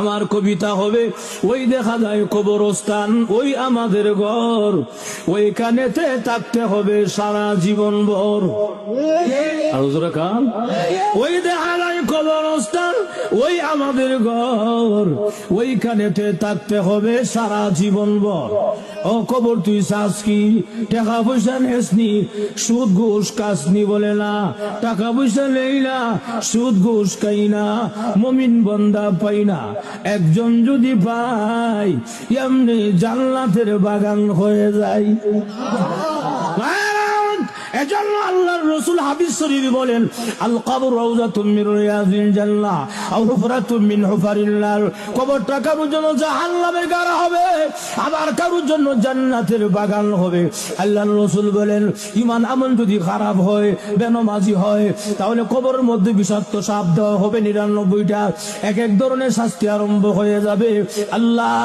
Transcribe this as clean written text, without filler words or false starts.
আমার কবিতা হবে, ওই দেখা যায় কবরস্থান, ওই আমাদের ঘর, ওইখানেতে থাকতে হবে সারা জীবন ভর। ওই দেখা যায় কবরস্থান, ওই আমাদের ঘর, ওইখানেতে থাকতে হবে সারা জীবন ভর। ও কবর তুই চাস কি? টাকা পয়সা নেসনি, সুদ ঘুষ কাসনি? বলে না, টাকা পয়সা নেই না, সুদ ঘুষ খাই না, মুমিন বান্দা পাই না। একজন যদি পাই এমনি জান্নাতের বাগান হয়ে যায়। এজন্য আল্লাহর রাসূল হাদিস শরীফে বলেন, আল কবর রাউযাতুম মিন রিয়াজিল জান্নাহ আও হুফরাতুম মিন হুফারিন নার। কবরটা কারোর জন্য জাহান্নামের গাড়া হবে, আবার কারোর জন্য জান্নাতের বাগান হবে। আল্লাহর রাসূল বলেন, ঈমান আমল যদি খারাপ হয়, বেনামাজি হয়, তাহলে কবরের মধ্যে বিষাক্ত সাপ দেওয়া হবে ৯৯টা। এক এক ধরনের শাস্তি আরম্ভ হয়ে যাবে। আল্লাহ